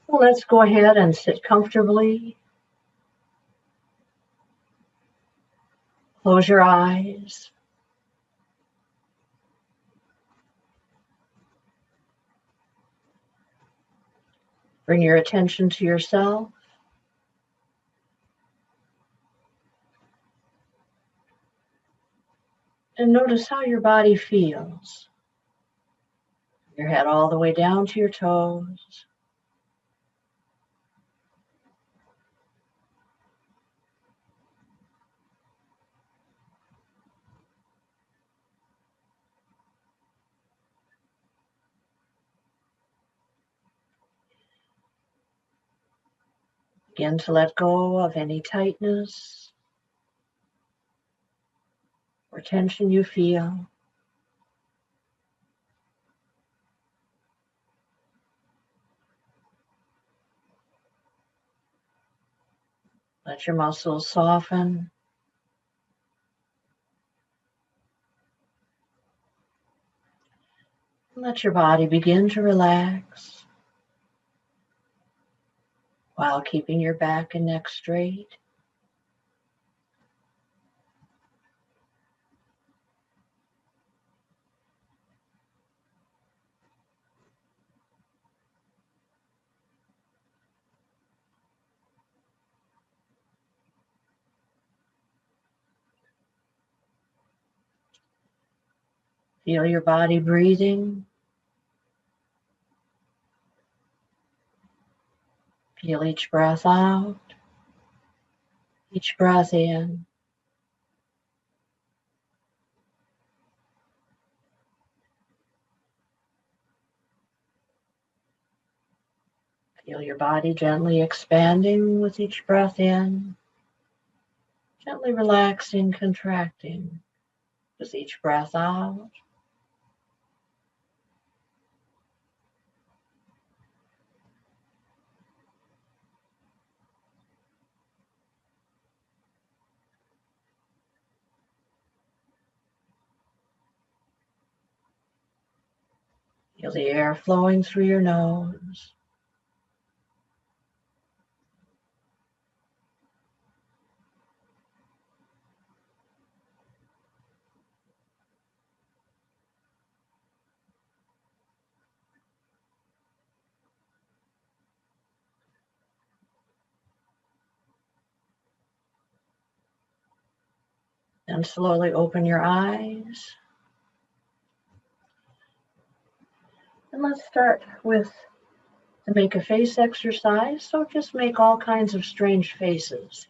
Well, let's go ahead and sit comfortably. Close your eyes. Bring your attention to yourself. And notice how your body feels. Your head all the way down to your toes. Begin to let go of any tightness or tension you feel. Let your muscles soften. Let your body begin to relax while keeping your back and neck straight. Feel your body breathing. Feel each breath out, each breath in. Feel your body gently expanding with each breath in, gently relaxing, contracting with each breath out. Feel the air flowing through your nose. Then slowly open your eyes. And let's start with the make a face exercise. So just make all kinds of strange faces.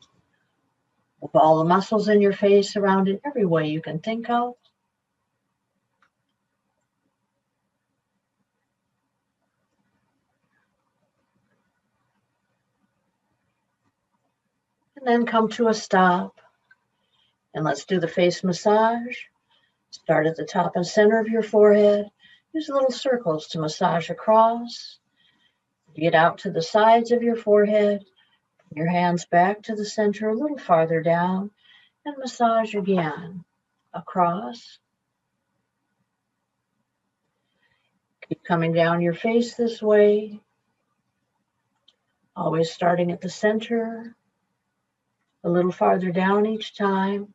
Move all the muscles in your face around in every way you can think of. And then come to a stop. And let's do the face massage. Start at the top and center of your forehead. Use little circles to massage across. Get out to the sides of your forehead. Bring your hands back to the center a little farther down and massage again across. Keep coming down your face this way. Always starting at the center, a little farther down each time,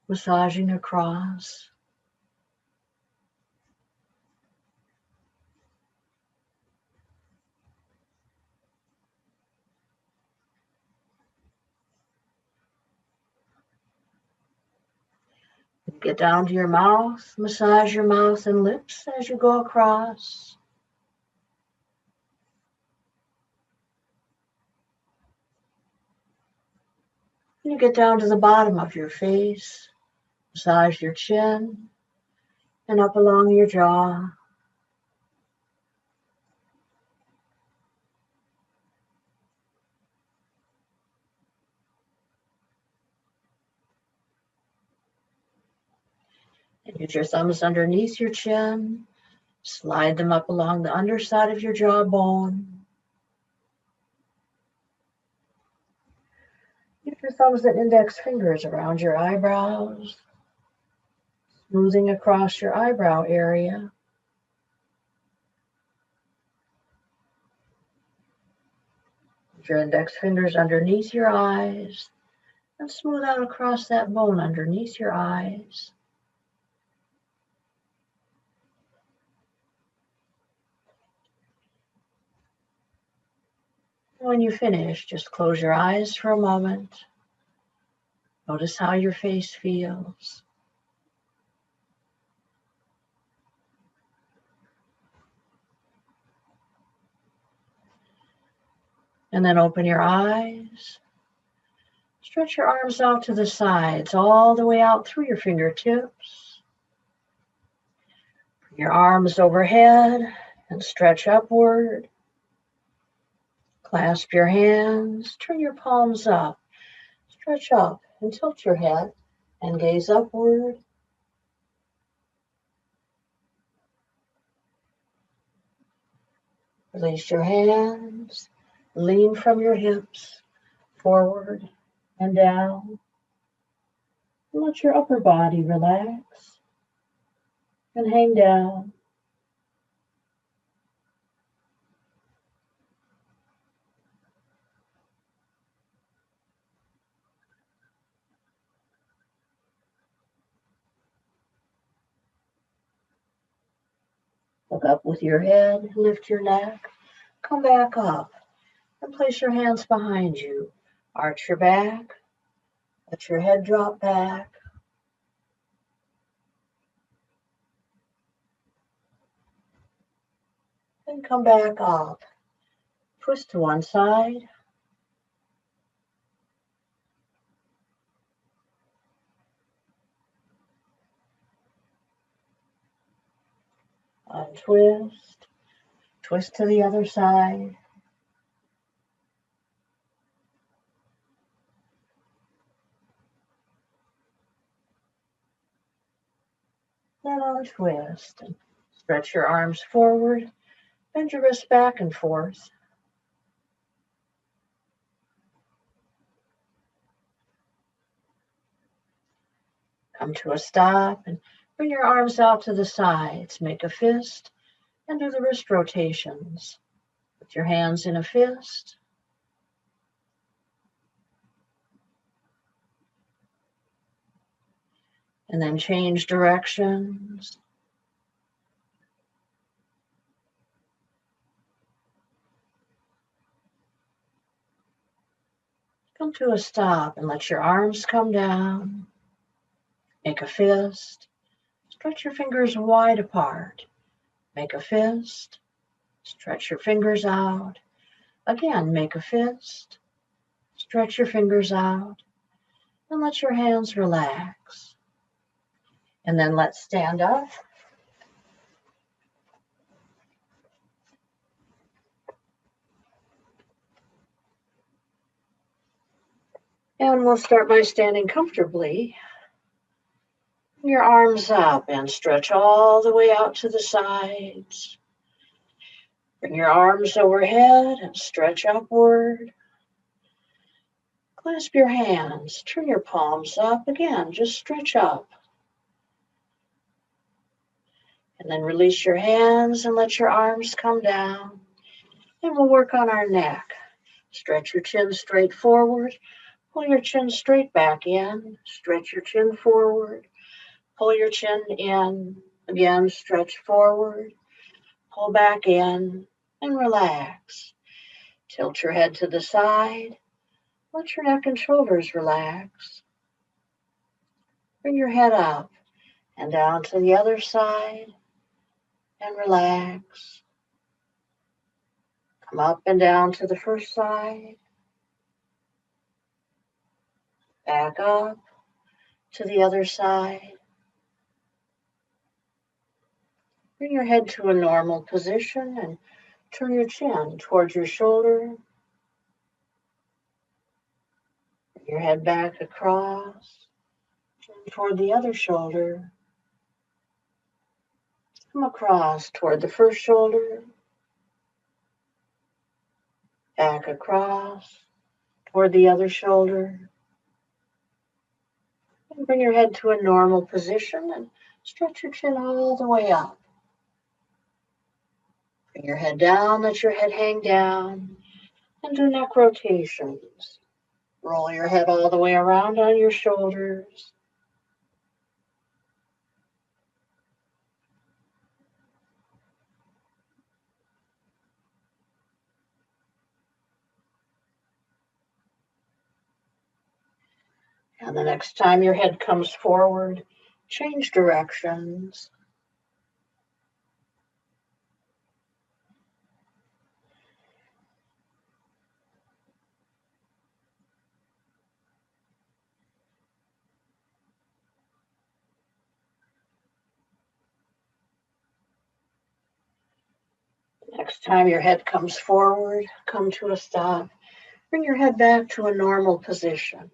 massaging across. Get down to your mouth, massage your mouth and lips as you go across. You get down to the bottom of your face, massage your chin and up along your jaw. And use your thumbs underneath your chin, slide them up along the underside of your jawbone. Use your thumbs and index fingers around your eyebrows, smoothing across your eyebrow area. your index fingers underneath your eyes and smooth out across that bone underneath your eyes. When you finish, just close your eyes for a moment. Notice how your face feels. And then open your eyes. Stretch your arms out to the sides, all the way out through your fingertips. Bring your arms overhead and stretch upward. Clasp your hands, turn your palms up, stretch up and tilt your head and gaze upward. Release your hands, lean from your hips, forward and down. Let your upper body relax and hang down. Look up with your head, lift your neck, come back up and place your hands behind you. Arch your back, let your head drop back. Then come back up. Twist to one side. Untwist. Twist to the other side. Then untwist. And stretch your arms forward. Bend your wrists back and forth. Come to a stop and bring your arms out to the sides. Make a fist and do the wrist rotations. Put your hands in a fist. And then change directions. Come to a stop and let your arms come down. Make a fist. Stretch your fingers wide apart. Make a fist. Stretch your fingers out. Again, make a fist. Stretch your fingers out. And let your hands relax. And then let's stand up. And we'll start by standing comfortably. Bring your arms up and stretch all the way out to the sides. Bring your arms overhead and stretch upward. Clasp your hands, turn your palms up. Again, just stretch up. And then release your hands and let your arms come down. And we'll work on our neck. Stretch your chin straight forward. Pull your chin straight back in. Stretch your chin forward. Pull your chin in. Again, stretch forward. Pull back in and relax. Tilt your head to the side. Let your neck and shoulders relax. Bring your head up and down to the other side and relax. Come up and down to the first side. Back up to the other side. Bring your head to a normal position and turn your chin towards your shoulder. Bring your head back across, turn toward the other shoulder. Come across toward the first shoulder. Back across toward the other shoulder. And bring your head to a normal position and stretch your chin all the way up. Bring your head down, let your head hang down. And do neck rotations. Roll your head all the way around on your shoulders. And the next time your head comes forward, change directions. Next time your head comes forward, come to a stop. Bring your head back to a normal position.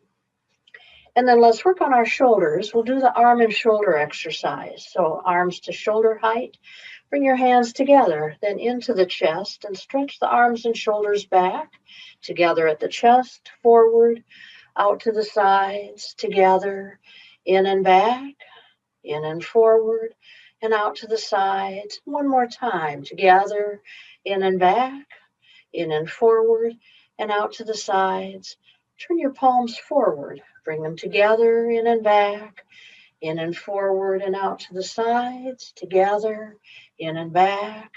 And then let's work on our shoulders. We'll do the arm and shoulder exercise. So arms to shoulder height. Bring your hands together, then into the chest, and stretch the arms and shoulders back, together at the chest, forward, out to the sides, together, in and back, in and forward, and out to the sides. One more time, together, in and back, in and forward, and out to the sides. Turn your palms forward, bring them together, in and back, in and forward, and out to the sides, together, in and back,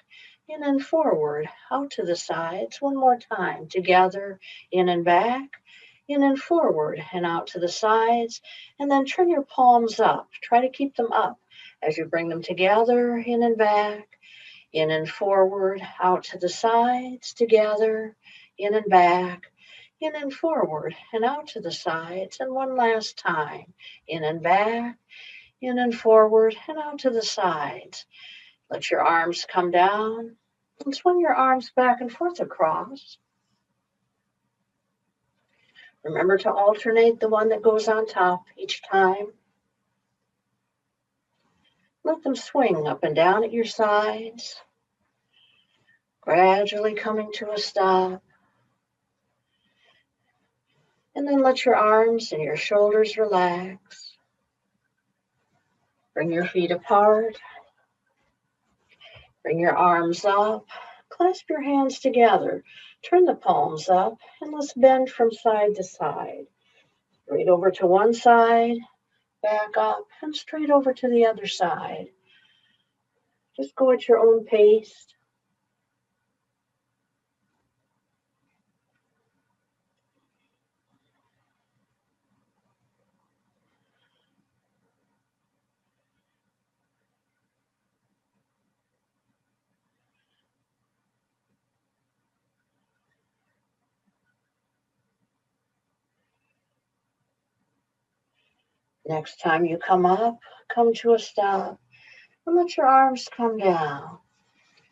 in and forward, out to the sides. One more time, together, in and back, in and forward, and out to the sides. And then turn your palms up. Try to keep them up as you bring them together, in and back, in and forward, out to the sides, together, in and back, in and forward, and out to the sides. And one last time, in and back, in and forward, and out to the sides. Let your arms come down and swing your arms back and forth across. Remember to alternate the one that goes on top each time. Let them swing up and down at your sides, gradually coming to a stop. And then let your arms and your shoulders relax. Bring your feet apart. Bring your arms up. Clasp your hands together. Turn the palms up and let's bend from side to side. Straight over to one side, back up, and straight over to the other side. Just go at your own pace. Next time you come up, come to a stop, and let your arms come down.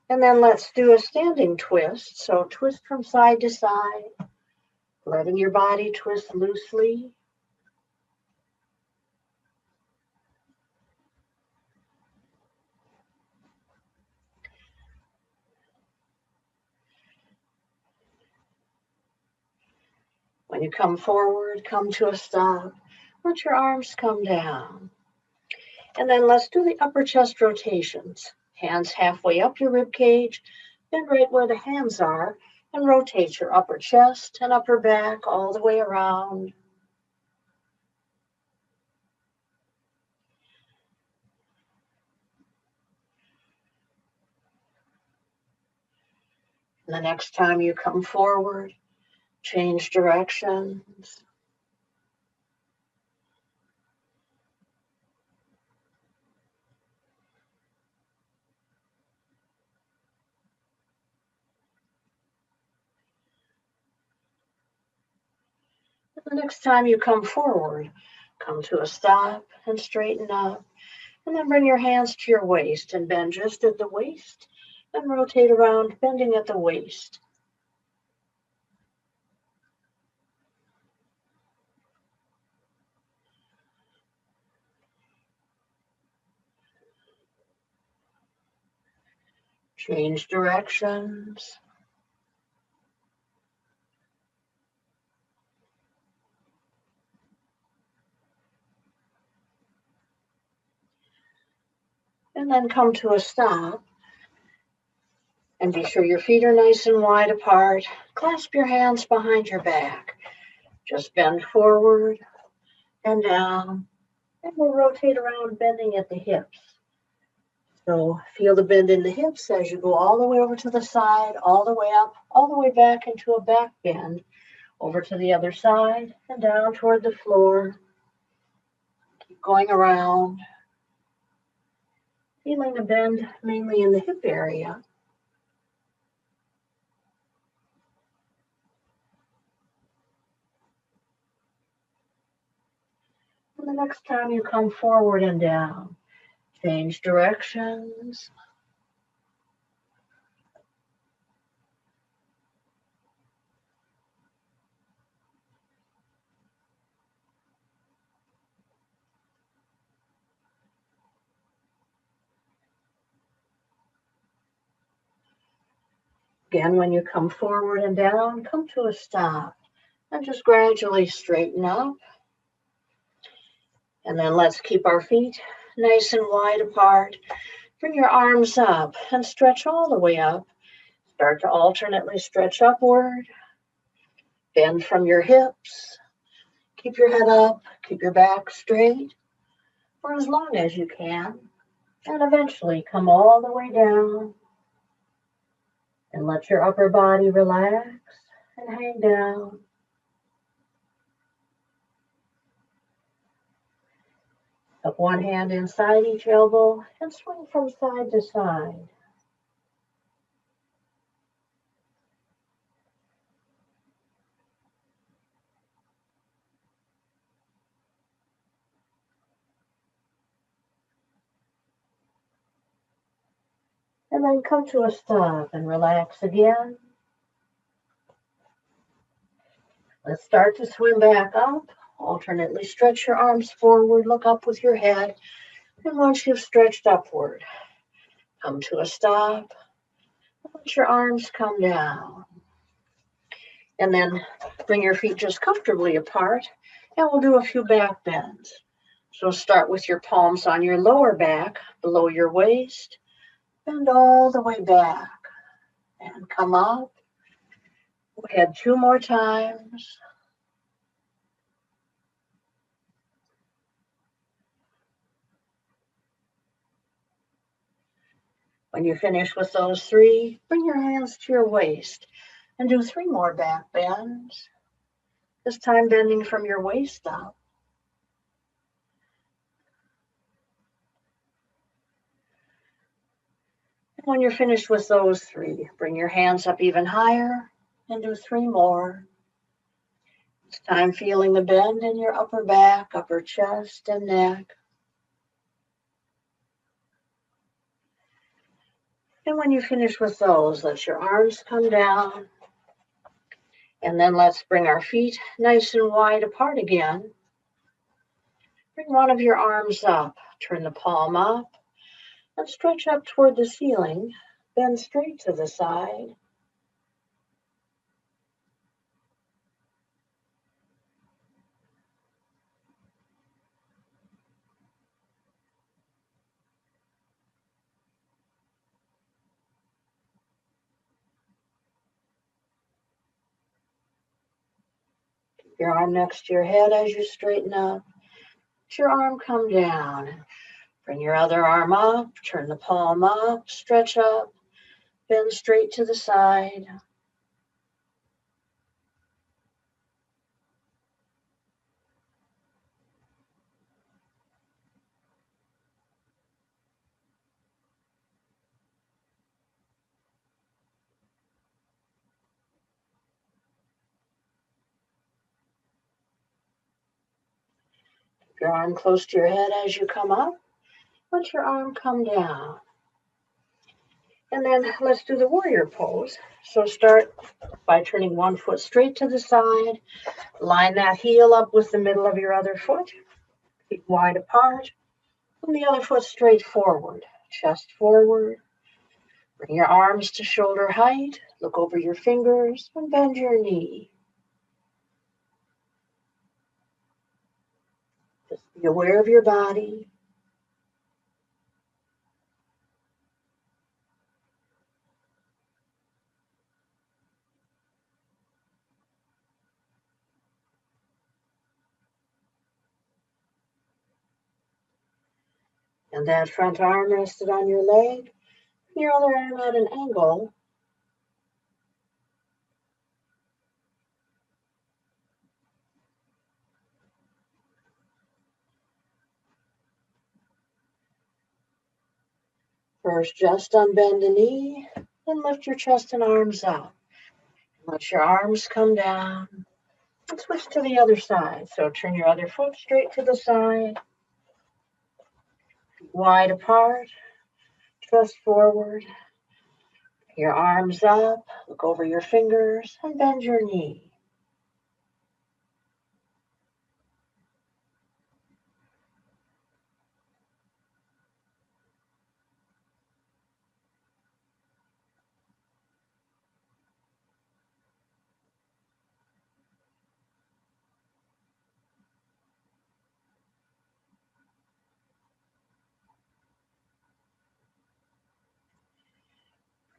And then let's do a standing twist. So twist from side to side, letting your body twist loosely. When you come forward, come to a stop. Let your arms come down. And then let's do the upper chest rotations. Hands halfway up your rib cage, bend right where the hands are, and rotate your upper chest and upper back all the way around. And the next time you come forward, change directions. The next time you come forward, come to a stop and straighten up. And then bring your hands to your waist and bend just at the waist and rotate around, bending at the waist. Change directions. And then come to a stop. And be sure your feet are nice and wide apart. Clasp your hands behind your back. Just bend forward and down. And we'll rotate around, bending at the hips. So feel the bend in the hips as you go all the way over to the side, all the way up, all the way back into a back bend, over to the other side and down toward the floor. Keep going around. Feeling the bend mainly in the hip area. And the next time you come forward and down, change directions. Again, when you come forward and down, come to a stop and just gradually straighten up. And then let's keep our feet nice and wide apart. Bring your arms up and stretch all the way up. Start to alternately stretch upward. Bend from your hips. Keep your head up. Keep your back straight for as long as you can. And eventually come all the way down. And let your upper body relax and hang down. Up one hand inside each elbow and swing from side to side. And then come to a stop and relax again. Let's start to swim back up. Alternately stretch your arms forward, look up with your head. And once you've stretched upward, come to a stop. Let your arms come down. And then bring your feet just comfortably apart. And we'll do a few back bends. So start with your palms on your lower back, below your waist. Bend all the way back. And come up. Go ahead 2 more times. When you finish with those 3, bring your hands to your waist and do 3 more back bends. This time bending from your waist up. And when you're finished with those 3, bring your hands up even higher and do 3 more. This time feeling the bend in your upper back, upper chest, and neck. And when you finish with those, let your arms come down. And then let's bring our feet nice and wide apart again. Bring one of your arms up, turn the palm up, and stretch up toward the ceiling. Bend straight to the side. Your arm next to your head as you straighten up. Let your arm come down. Bring your other arm up, turn the palm up, stretch up, bend straight to the side. Keep your arm close to your head as you come up. Let your arm come down. And then let's do the warrior pose. So start by turning one foot straight to the side. Line that heel up with the middle of your other foot. Feet wide apart. And the other foot straight forward. Chest forward. Bring your arms to shoulder height. Look over your fingers and bend your knee. Just be aware of your body. And that front arm rested on your leg, your other arm at an angle. First, just unbend the knee, then lift your chest and arms up. Let your arms come down. And switch to the other side. So turn your other foot straight to the side, wide apart, chest forward, your arms up, look over your fingers, and bend your knee.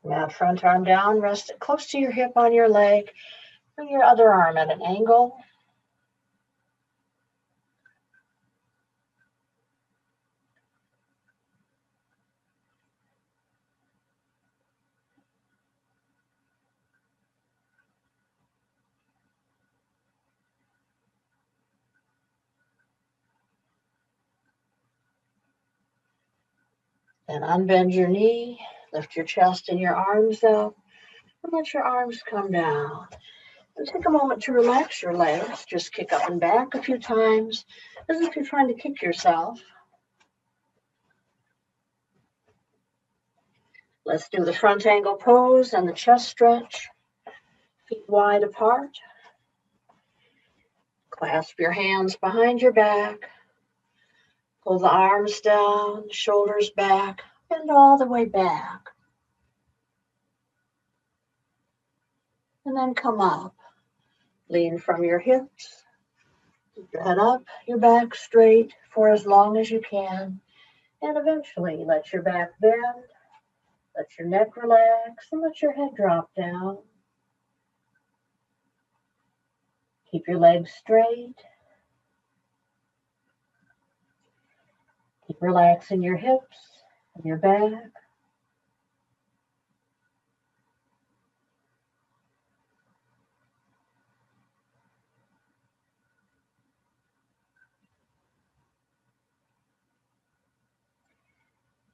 Now front arm down, rest it close to your hip on your leg. Bring your other arm at an angle. Then unbend your knee, lift your chest and your arms up, and let your arms come down. And take a moment to relax your legs. Just kick up and back a few times, as if you're trying to kick yourself. Let's do the front angle pose and the chest stretch. Feet wide apart. Clasp your hands behind your back. Pull the arms down, shoulders back, bend all the way back. And then come up. Lean from your hips. Keep your head up, your back straight for as long as you can. And eventually let your back bend, let your neck relax, and let your head drop down. Keep your legs straight. Keep relaxing your hips and your back.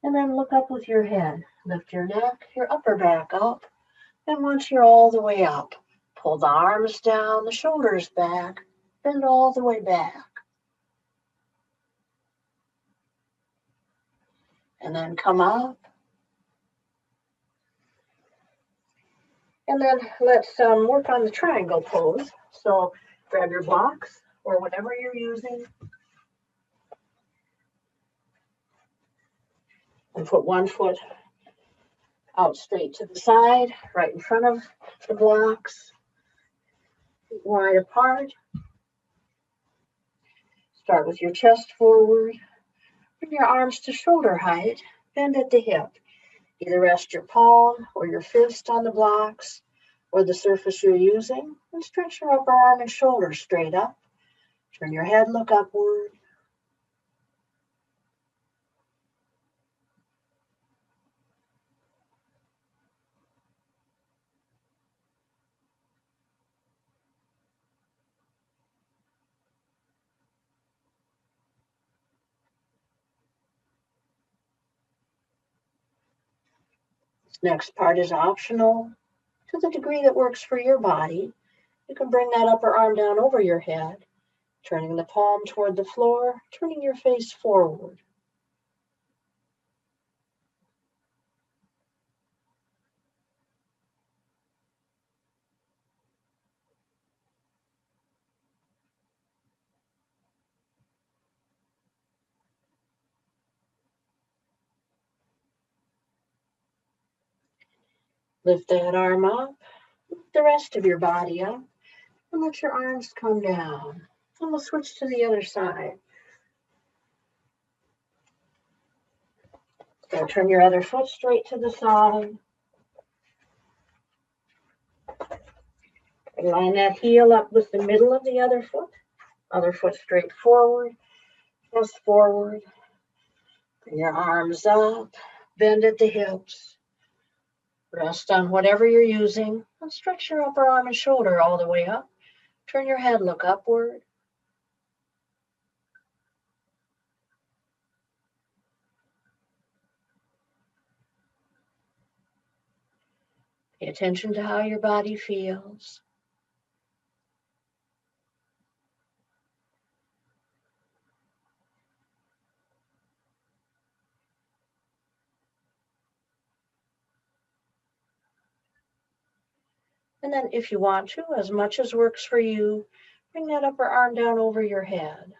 And then look up with your head. Lift your neck, your upper back up. And once you're all the way up, pull the arms down, the shoulders back, bend all the way back. And then come up. And then let's work on the triangle pose. So grab your blocks or whatever you're using. And put one foot out straight to the side, right in front of the blocks. Feet wide apart. Start with your chest forward. Bring your arms to shoulder height. Bend at the hip. Either rest your palm or your fist on the blocks or the surface you're using, and stretch your upper arm and shoulder straight up. Turn your head, look upward. This next part is optional. To the degree that works for your body, you can bring that upper arm down over your head, turning the palm toward the floor, turning your face forward. Lift that arm up, lift the rest of your body up, and let your arms come down. And we'll switch to the other side. So turn your other foot straight to the side. And line that heel up with the middle of the other foot straight forward, chest forward. Bring your arms up, bend at the hips. Rest on whatever you're using and stretch your upper arm and shoulder all the way up. Turn your head, look upward. Pay attention to how your body feels. And then if you want to, as much as works for you, bring that upper arm down over your head.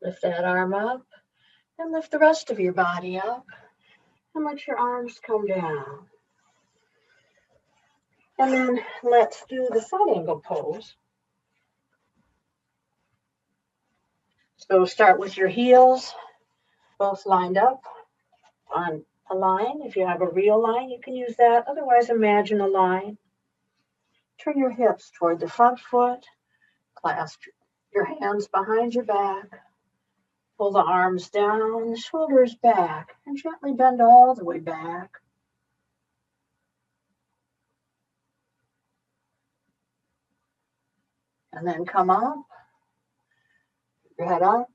Lift that arm up and lift the rest of your body up and let your arms come down. And then let's do the side angle pose. So start with your heels both lined up on a line. If you have a real line, you can use that. Otherwise, imagine a line. Turn your hips toward the front foot. Clasp your hands behind your back. Pull the arms down, the shoulders back, and gently bend all the way back. And then come up, keep your head up,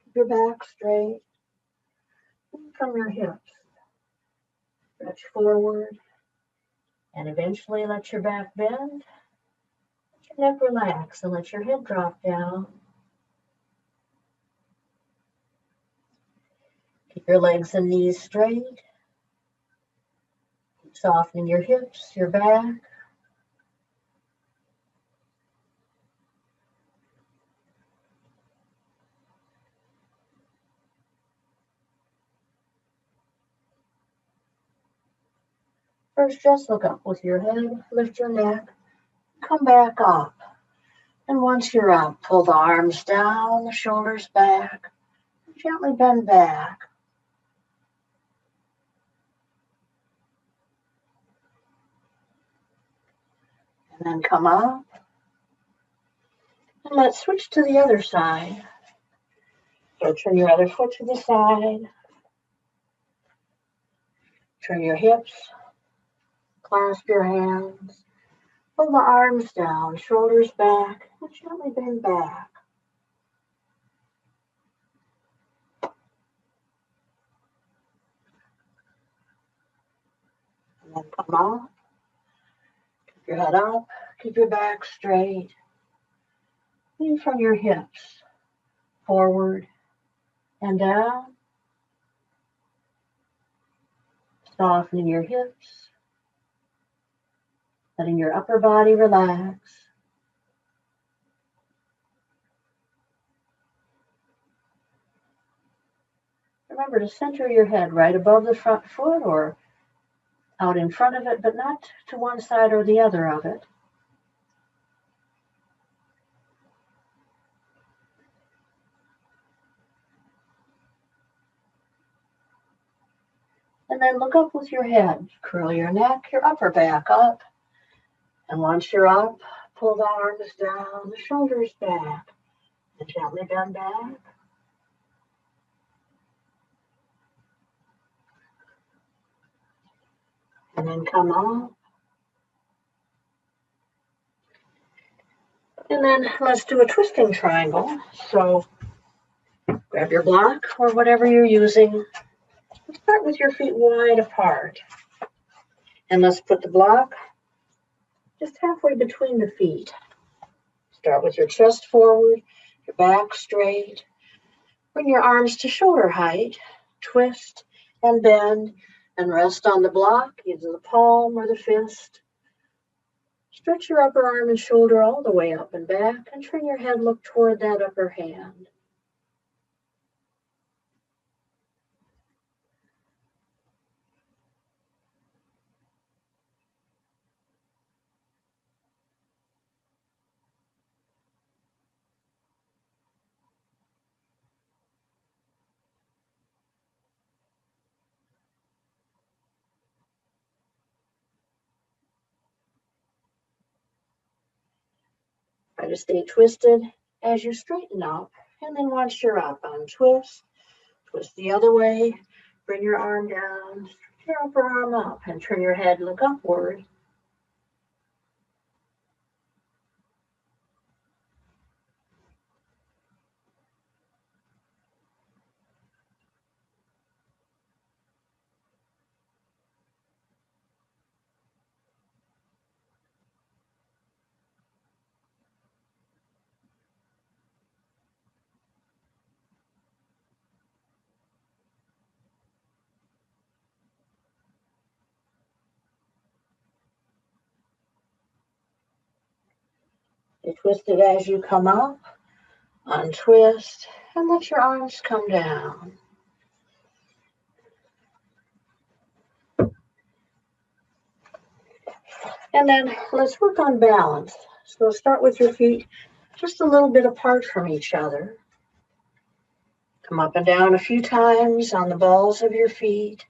keep your back straight. From your hips, stretch forward, and eventually let your back bend. Let your neck relax and let your head drop down. Keep your legs and knees straight. Keep softening your hips, your back. First, just look up with your head, lift your neck, come back up. And once you're up, pull the arms down, the shoulders back, and gently bend back. And then come up. And let's switch to the other side. So turn your other foot to the side. Turn your hips, clasp your hands, pull the arms down, shoulders back, and gently bend back. And then come up, keep your head up, keep your back straight. Lean from your hips, forward and down. Softening your hips, letting your upper body relax. Remember to center your head right above the front foot or out in front of it, but not to one side or the other of it. And then look up with your head. Curl your neck, your upper back up. And once you're up, pull the arms down, the shoulders back, and gently bend back. And then come up. And then let's do a twisting triangle. So grab your block or whatever you're using. Start with your feet wide apart. And let's put the block just halfway between the feet. Start with your chest forward, your back straight. Bring your arms to shoulder height. Twist and bend and rest on the block, either the palm or the fist. Stretch your upper arm and shoulder all the way up and back and turn your head, look toward that upper hand. Try to stay twisted as you straighten up. And then once you're up, untwist, twist the other way, bring your arm down, your upper arm up, and turn your head, look upward. You twist it as you come up, untwist, and let your arms come down. And then let's work on balance. So start with your feet just a little bit apart from each other. Come up and down a few times on the balls of your feet.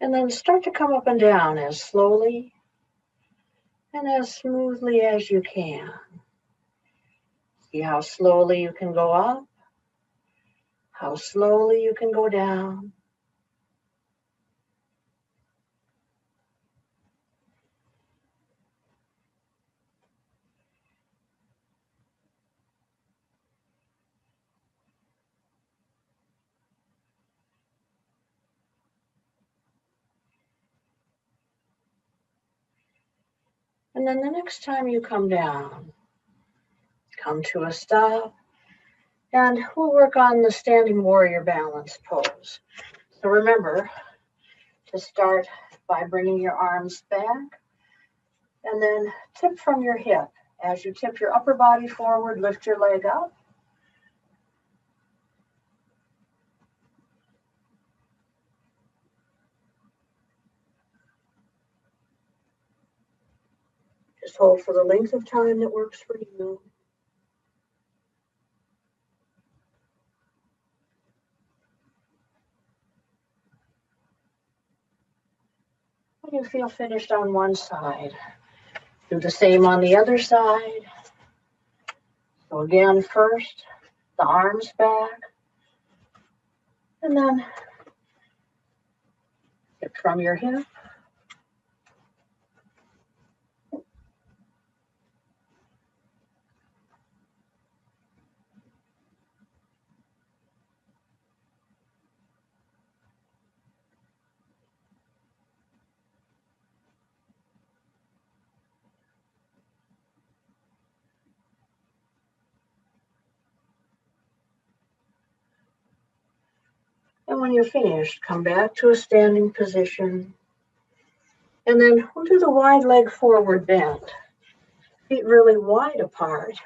And then start to come up and down as slowly and as smoothly as you can. See how slowly you can go up, how slowly you can go down. And then the next time you come down, come to a stop, and we'll work on the standing warrior balance pose. So remember to start by bringing your arms back and then tip from your hip. As you tip your upper body forward, lift your leg up. Just hold for the length of time that works for you. When you feel finished on one side, do the same on the other side. So again, first, the arms back, and then tip from your hip. And when you're finished, come back to a standing position. And then we'll do the wide leg forward bend. Feet really wide apart.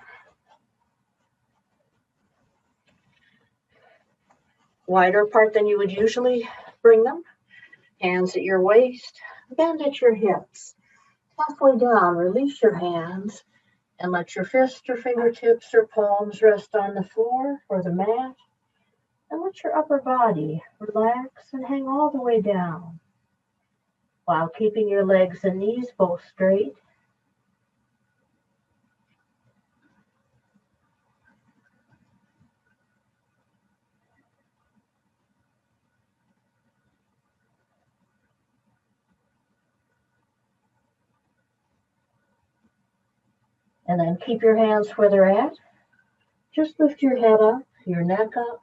Wider apart than you would usually bring them. Hands at your waist, bend at your hips. Halfway down, release your hands and let your fists or fingertips or palms rest on the floor or the mat. And let your upper body relax and hang all the way down while keeping your legs and knees both straight. And then keep your hands where they're at. Just lift your head up, your neck up,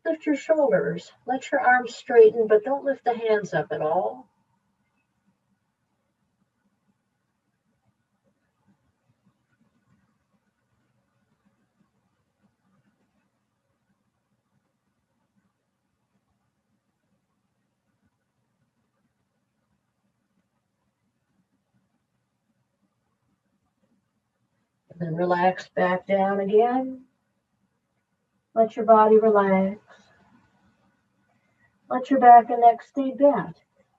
lift your shoulders. Let your arms straighten, but don't lift the hands up at all. And then relax back down again. Let your body relax. Let your back and neck stay bent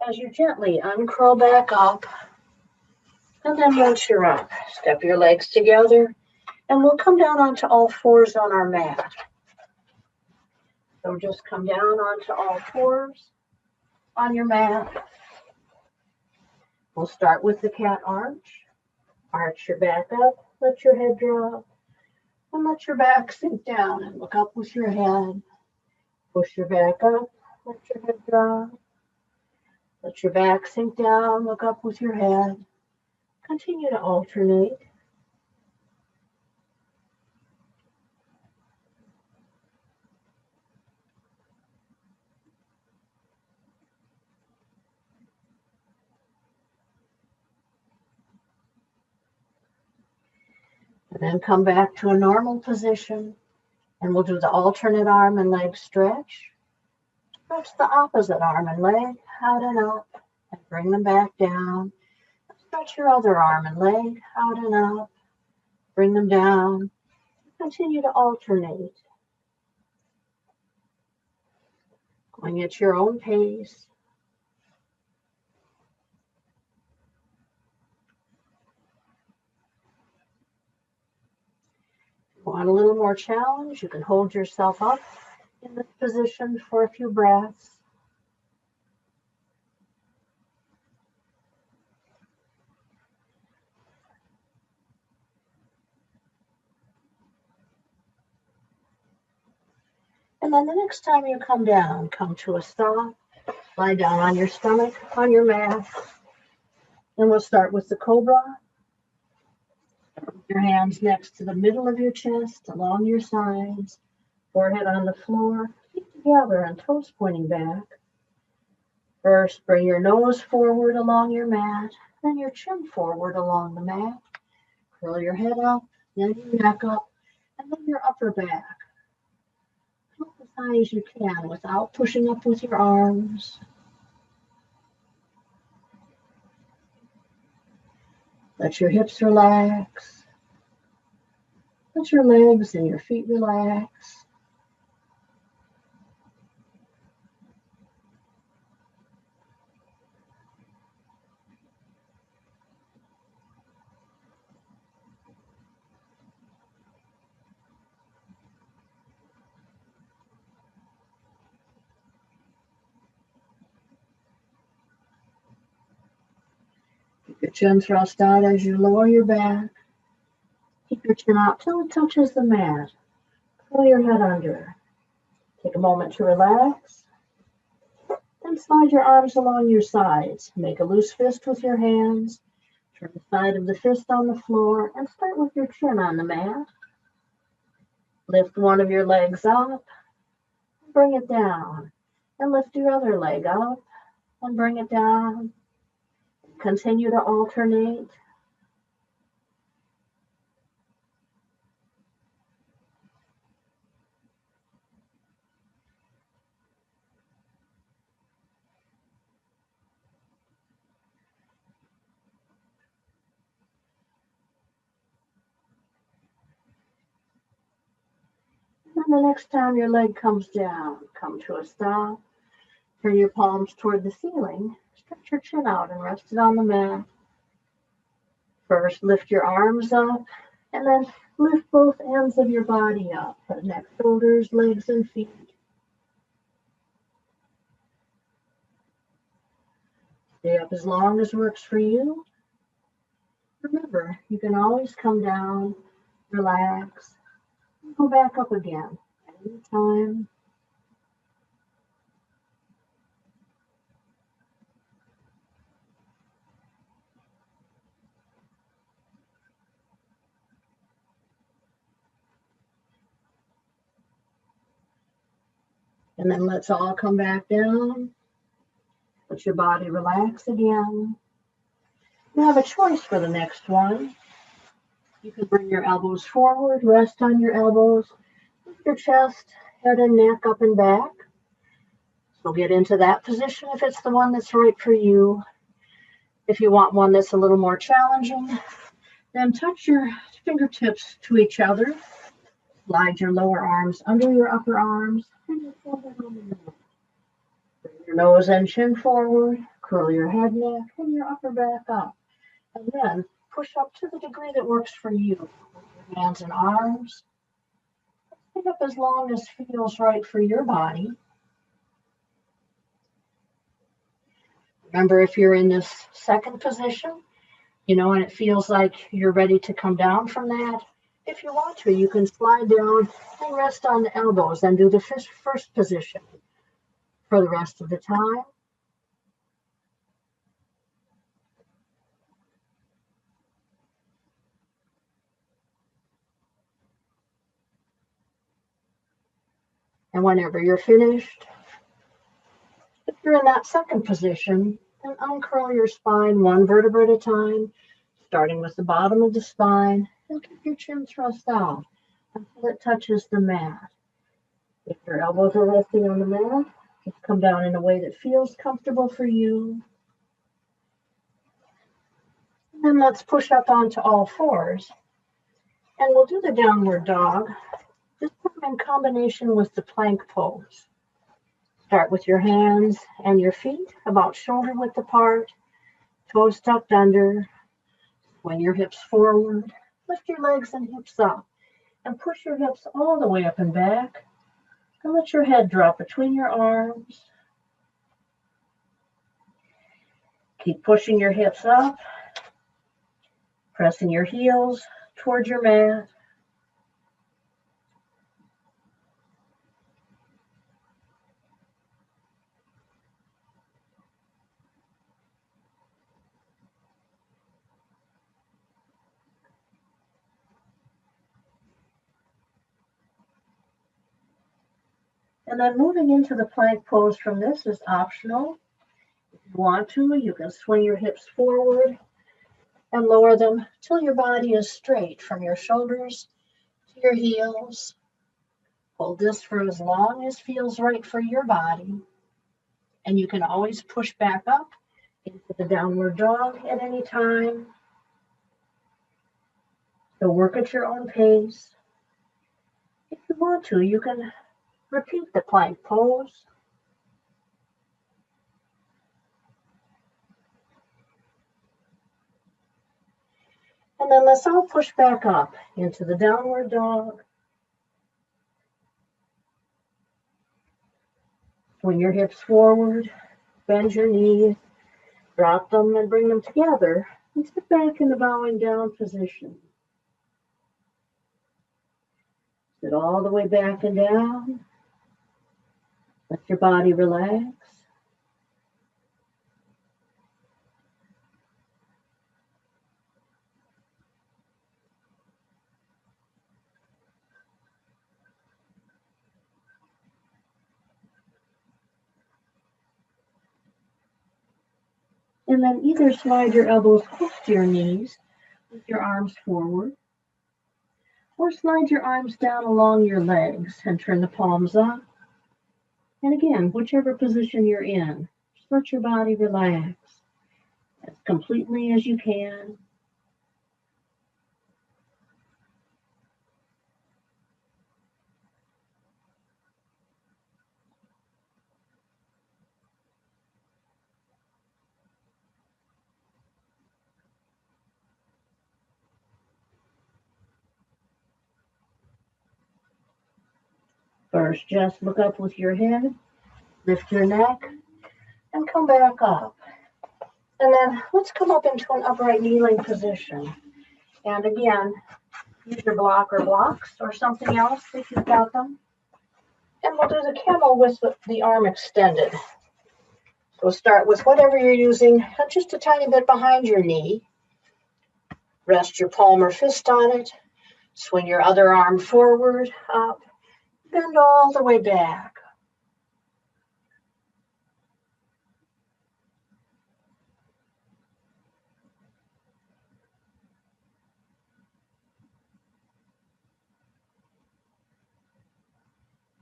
as you gently uncurl back up. And then once you're up, step your legs together and we'll come down onto all fours on our mat. So just come down onto all fours. on your mat. We'll start with the cat arch. Arch your back up, let your head drop, and let your back sink down and look up with your head. Push your back up, let your head drop. Let your back sink down, look up with your head. Continue to alternate. And then come back to a normal position. And we'll do the alternate arm and leg stretch. Stretch the opposite arm and leg out and up. And bring them back down. Stretch your other arm and leg out and up. Bring them down. Continue to alternate. Going at your own pace. If you want a little more challenge, you can hold yourself up in this position for a few breaths. And then the next time you come down, come to a stop, lie down on your stomach, on your mat, and we'll start with the cobra. Your hands next to the middle of your chest, along your sides, forehead on the floor, feet together and toes pointing back. First, bring your nose forward along your mat, then your chin forward along the mat. Curl your head up, then your neck up, and then your upper back. Up as high as you can without pushing up with your arms. Let your hips relax. Let your legs and your feet relax. Keep your chin thrust out as you lower your back. Keep your chin out till it touches the mat. Pull your head under. Take a moment to relax. Then slide your arms along your sides. Make a loose fist with your hands. Turn the side of the fist on the floor and start with your chin on the mat. Lift one of your legs up. Bring it down. And lift your other leg up and bring it down. Continue to alternate. And the next time your leg comes down, come to a stop. Turn your palms toward the ceiling. Stretch your chin out and rest it on the mat. First, lift your arms up, and then lift both ends of your body up. Neck, shoulders, legs, and feet. Stay up as long as works for you. Remember, you can always come down, relax, and go back up again anytime. And then let's all come back down. Let your body relax again. You have a choice for the next one. You can bring your elbows forward, rest on your elbows, lift your chest, head and neck up and back. So get into that position if it's the one that's right for you. If you want one that's a little more challenging, then touch your fingertips to each other. Slide your lower arms under your upper arms. And bring your nose and chin forward. Curl your head, neck, and your upper back up. And then push up to the degree that works for you. With your hands and arms. Pick up as long as feels right for your body. Remember, if you're in this second position, and it feels like you're ready to come down from that, if you want to, you can slide down and rest on the elbows and do the first position for the rest of the time. And whenever you're finished, if you're in that second position, then uncurl your spine one vertebra at a time, starting with the bottom of the spine, and keep your chin thrust out until it touches the mat. If your elbows are resting on the mat, just come down in a way that feels comfortable for you. And then let's push up onto all fours. And we'll do the downward dog, just in combination with the plank pose. Start with your hands and your feet about shoulder width apart, toes tucked under. Swing your hips forward, lift your legs and hips up, and push your hips all the way up and back, and let your head drop between your arms. Keep pushing your hips up, pressing your heels towards your mat. And then moving into the plank pose from this is optional. If you want to, you can swing your hips forward and lower them till your body is straight from your shoulders to your heels. Hold this for as long as feels right for your body. And you can always push back up into the downward dog at any time. So work at your own pace. If you want to, you can repeat the plank pose. And then let's all push back up into the downward dog. Swing your hips forward, bend your knees, drop them and bring them together, and sit back in the bowing down position. Sit all the way back and down. Let your body relax. And then either slide your elbows close to your knees with your arms forward, or slide your arms down along your legs and turn the palms up. And again, whichever position you're in, just let your body relax as completely as you can. First, just look up with your head, lift your neck, and come back up. And then let's come up into an upright kneeling position. And again, use your block or blocks or something else if you've got them. And we'll do the camel with the arm extended. So we'll start with whatever you're using, just a tiny bit behind your knee. Rest your palm or fist on it. Swing your other arm forward, up. Bend all the way back.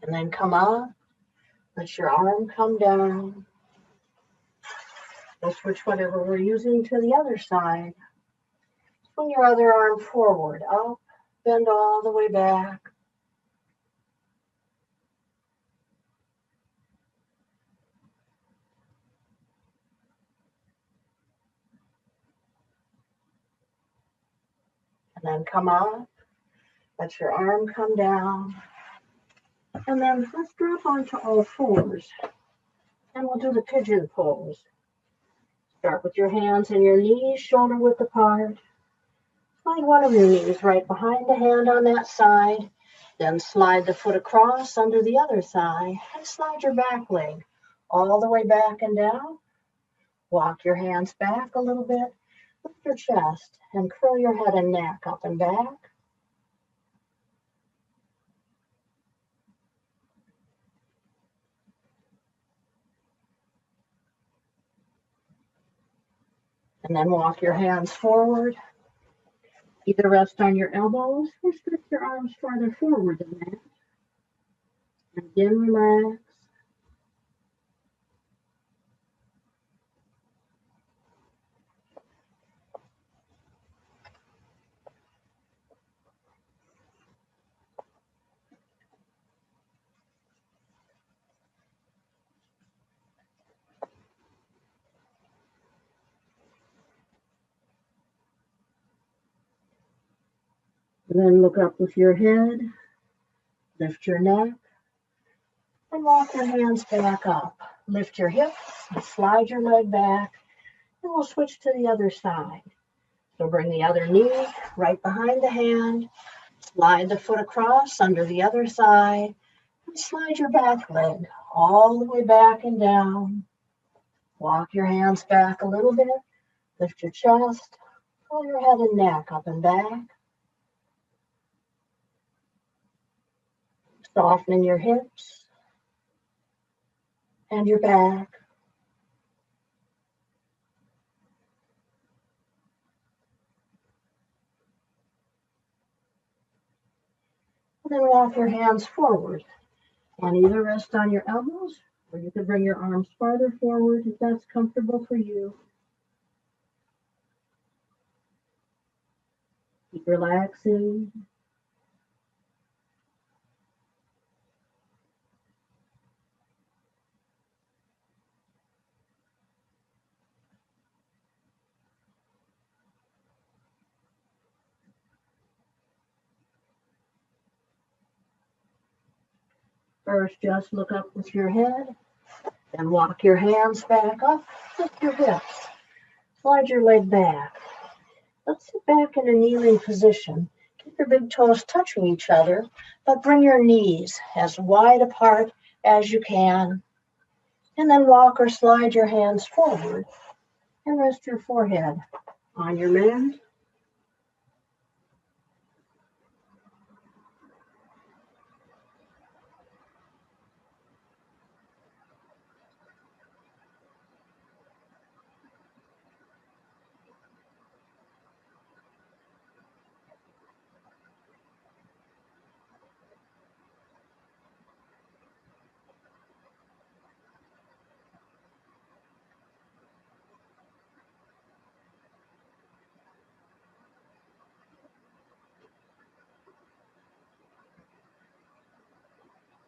And then come up. Let your arm come down. We'll switch whatever we're using to the other side. Swing your other arm forward, up. Bend all the way back. And then come up. Let your arm come down. And then let's drop onto all fours. And we'll do the pigeon pose. Start with your hands and your knees shoulder width apart. Slide one of your knees right behind the hand on that side. Then slide the foot across under the other side and slide your back leg all the way back and down. Walk your hands back a little bit. Lift your chest and curl your head and neck up and back. And then walk your hands forward. Either rest on your elbows or stretch your arms farther forward than that. And again, relax. And then look up with your head, lift your neck, and walk your hands back up. Lift your hips and slide your leg back, and we'll switch to the other side. So bring the other knee right behind the hand, slide the foot across under the other side, and slide your back leg all the way back and down. Walk your hands back a little bit, lift your chest, pull your head and neck up and back. Softening your hips and your back. And then walk your hands forward and either rest on your elbows or you can bring your arms farther forward if that's comfortable for you. Keep relaxing. First, just look up with your head, then walk your hands back up, lift your hips, slide your leg back. Let's sit back in a kneeling position. Keep your big toes touching each other, but bring your knees as wide apart as you can. And then walk or slide your hands forward and rest your forehead on your mat.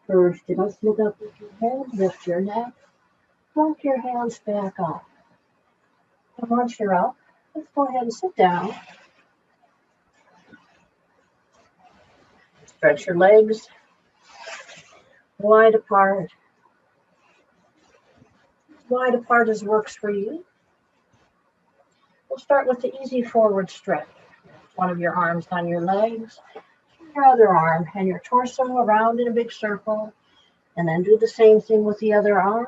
First, just look up with your head, lift your neck, walk your hands back up. And once you're up, let's go ahead and sit down. Stretch your legs wide apart as works for you. We'll start with the easy forward stretch. One of your arms on your legs, your other arm and your torso around in a big circle, and then do the same thing with the other arm.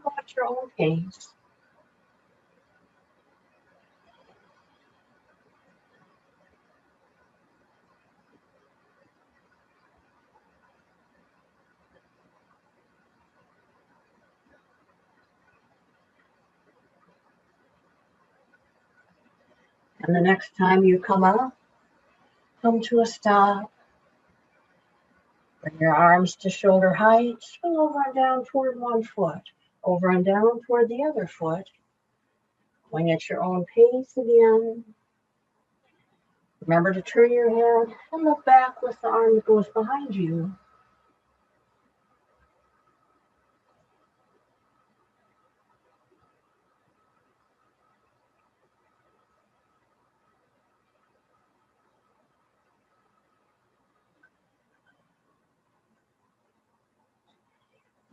Go at your own pace. And the next time you come up, come to a stop. Bring your arms to shoulder height. Swing over and down toward one foot. Over and down toward the other foot. Going at your own pace again. Remember to turn your head and look back with the arm that goes behind you.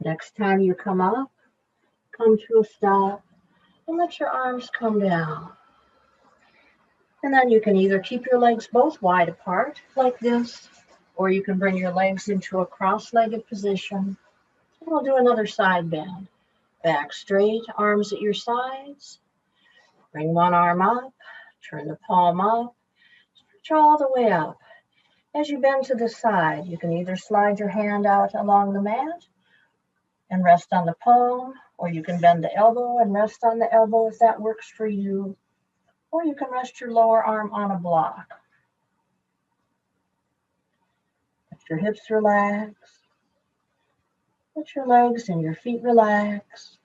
Next time you come up, come to a stop. And let your arms come down. And then you can either keep your legs both wide apart like this, or you can bring your legs into a cross-legged position. And we'll do another side bend. Back straight, arms at your sides. Bring one arm up, turn the palm up, stretch all the way up. As you bend to the side, you can either slide your hand out along the mat and rest on the palm, or you can bend the elbow and rest on the elbow if that works for you, or you can rest your lower arm on a block. Let your hips relax. Let your legs and your feet relax.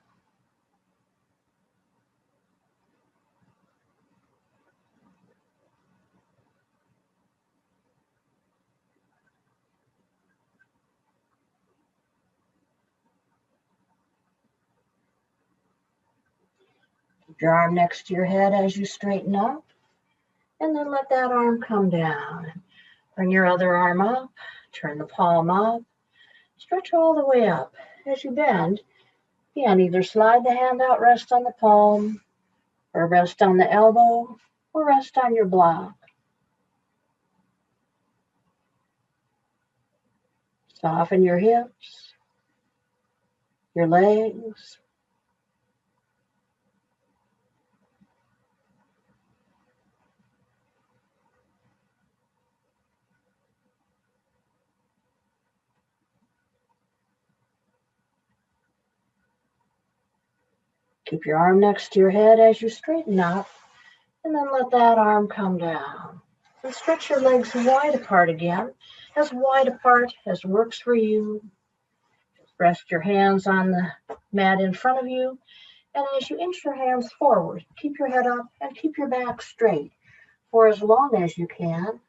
Keep your arm next to your head as you straighten up, and then let that arm come down. Bring your other arm up, turn the palm up, stretch all the way up. As you bend, again, either slide the hand out, rest on the palm, or rest on the elbow, or rest on your block. Soften your hips, your legs. Keep your arm next to your head as you straighten up, and then let that arm come down. And stretch your legs wide apart again, as wide apart as works for you. Rest your hands on the mat in front of you, and as you inch your hands forward, keep your head up and keep your back straight for as long as you can.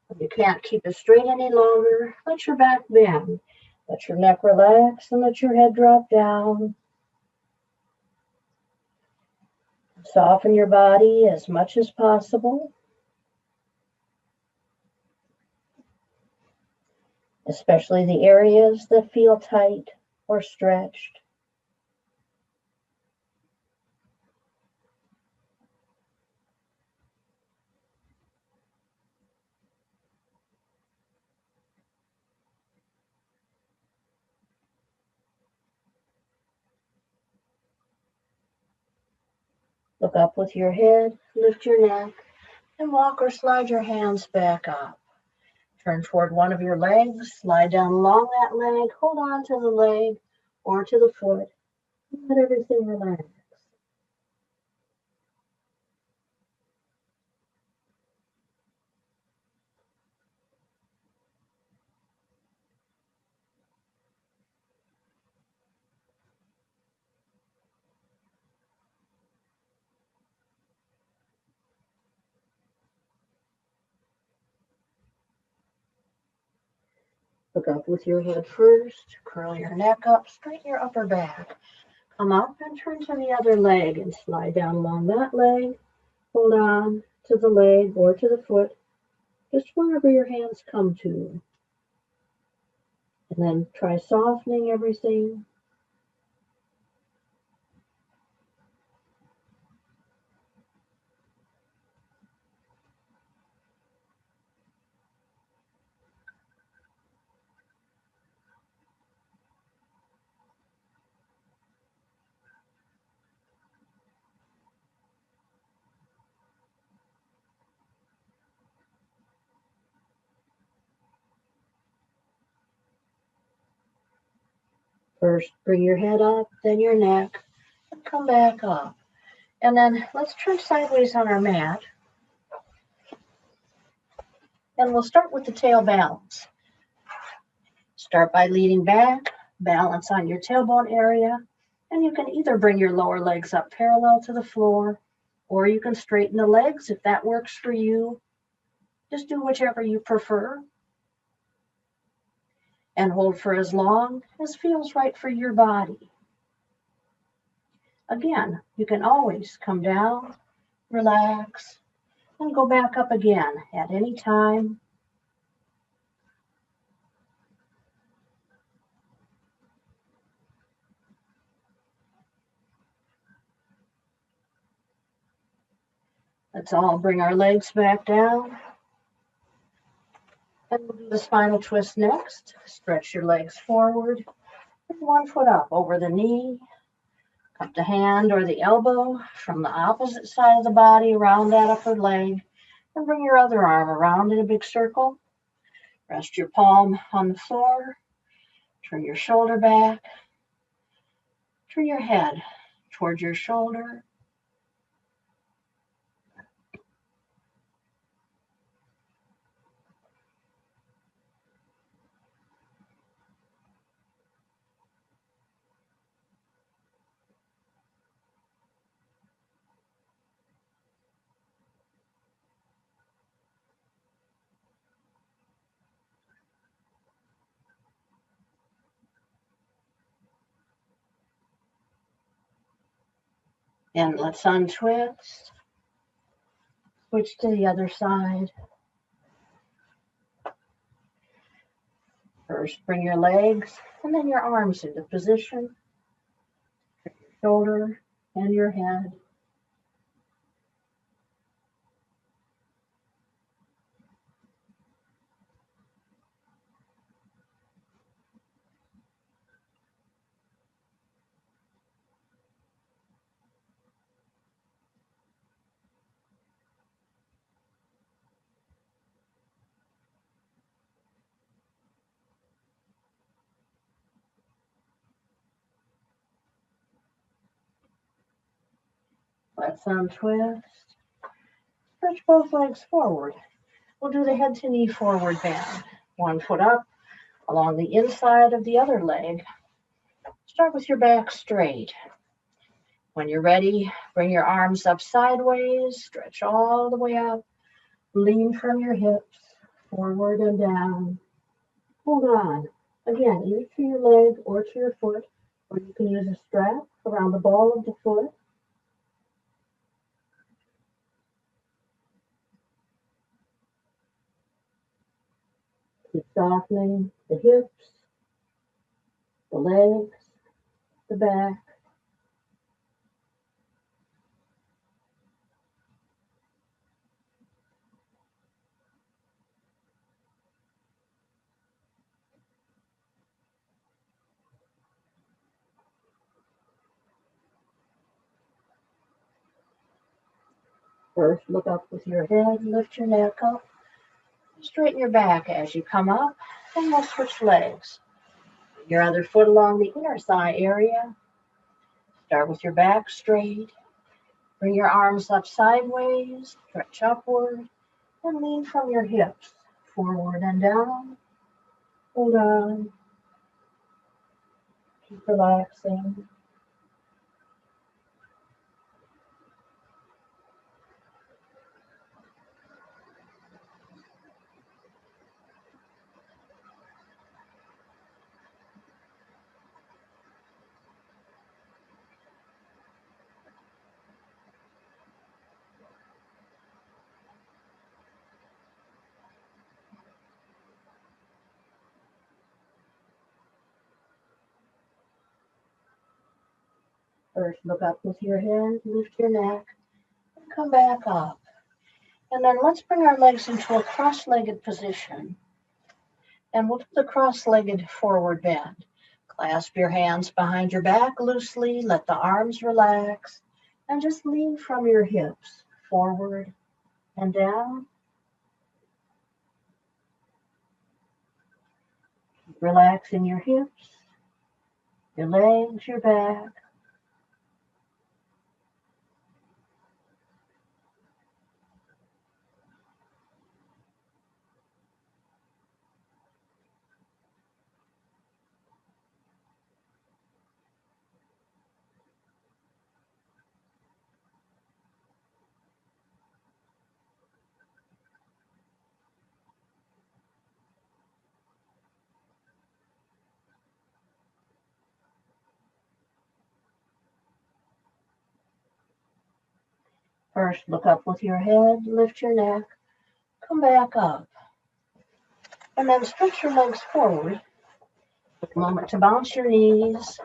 If you can't keep it straight any longer, let your back bend. Let your neck relax and let your head drop down. Soften your body as much as possible, especially the areas that feel tight or stretched. Look up with your head, lift your neck, and walk or slide your hands back up. Turn toward one of your legs, slide down along that leg, hold on to the leg or to the foot, and let everything relax. Look up with your head first, curl your neck up, straighten your upper back. Come up and turn to the other leg and slide down along that leg. Hold on to the leg or to the foot, just wherever your hands come to. And then try softening everything. First, bring your head up, then your neck, and come back up. And then let's turn sideways on our mat. And we'll start with the tail balance. Start by leaning back, balance on your tailbone area, and you can either bring your lower legs up parallel to the floor, or you can straighten the legs if that works for you. Just do whichever you prefer. And hold for as long as feels right for your body. Again, you can always come down, relax, and go back up again at any time. Let's all bring our legs back down. And we'll do the spinal twist next. Stretch your legs forward. Put one foot up over the knee. Cup the hand or the elbow from the opposite side of the body around that upper leg. And bring your other arm around in a big circle. Rest your palm on the floor. Turn your shoulder back. Turn your head towards your shoulder. And let's untwist. Switch to the other side. First, bring your legs and then your arms into position. Your shoulder and your head. Let's untwist. Stretch both legs forward. We'll do the head to knee forward bend. One foot up along the inside of the other leg. Start with your back straight. When you're ready, bring your arms up sideways. Stretch all the way up. Lean from your hips, forward and down. Hold on. Again, either to your leg or to your foot, or you can use a strap around the ball of the foot. Keep softening the hips, the legs, the back. First, look up with your head, lift your neck up, straighten your back as you come up, and we'll switch legs. Your other foot along the inner thigh area. Start with your back straight. Bring your arms up sideways, stretch upward, and lean from your hips, forward and down. Hold on. Keep relaxing. First, look up with your head, lift your neck, and come back up. And then let's bring our legs into a cross-legged position. And we'll do the cross-legged forward bend. Clasp your hands behind your back loosely, let the arms relax, and just lean from your hips, forward and down. Keep relaxing your hips, your legs, your back. First, look up with your head, lift your neck, come back up. And then stretch your legs forward. Take a moment to bounce your knees.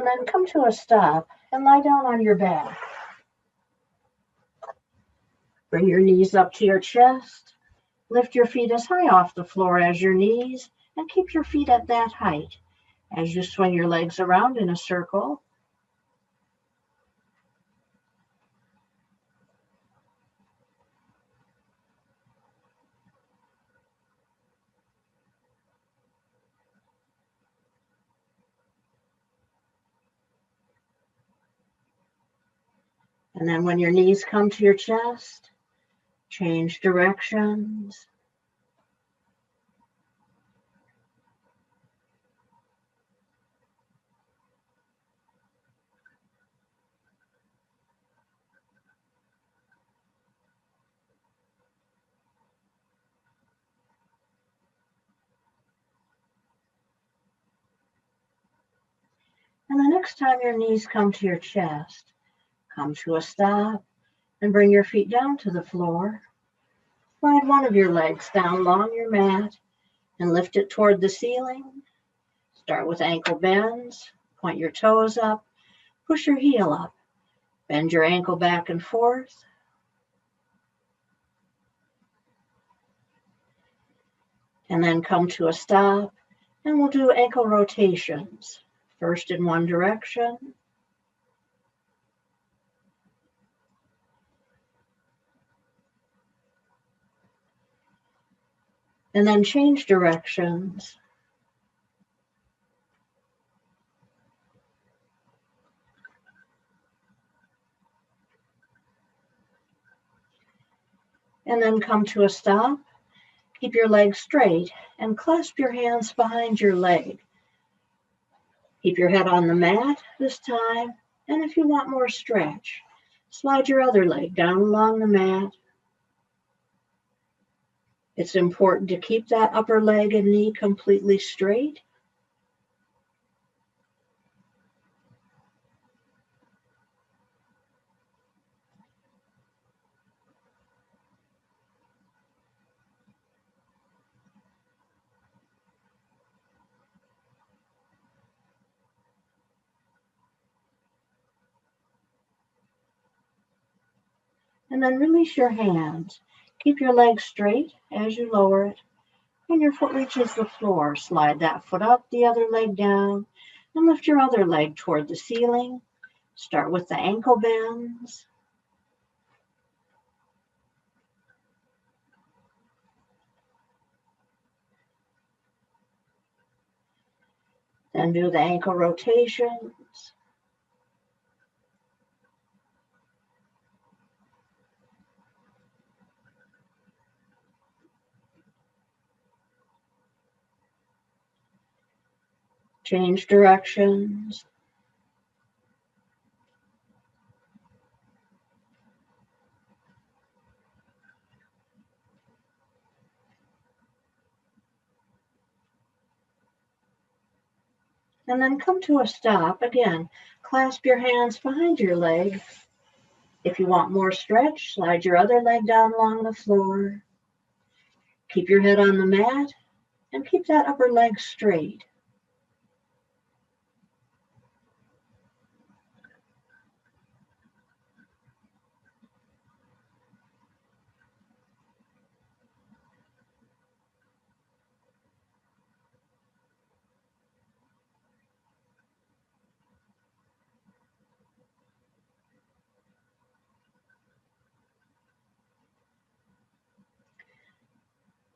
And then come to a stop and lie down on your back. Bring your knees up to your chest. Lift your feet as high off the floor as your knees and keep your feet at that height as you swing your legs around in a circle. And then when your knees come to your chest, change directions. And the next time your knees come to your chest, come to a stop and bring your feet down to the floor. Slide one of your legs down along your mat and lift it toward the ceiling. Start with ankle bends, point your toes up, push your heel up, bend your ankle back and forth. And then come to a stop and we'll do ankle rotations. First in one direction, and then change directions. And then come to a stop. Keep your legs straight and clasp your hands behind your leg. Keep your head on the mat this time, and if you want more stretch, slide your other leg down along the mat. It's important to keep that upper leg and knee completely straight. And then release your hands. Keep your leg straight as you lower it. When your foot reaches the floor, slide that foot up, the other leg down, and lift your other leg toward the ceiling. Start with the ankle bends. Then do the ankle rotations. Change directions. And then come to a stop. Again, clasp your hands behind your leg. If you want more stretch, slide your other leg down along the floor. Keep your head on the mat and keep that upper leg straight.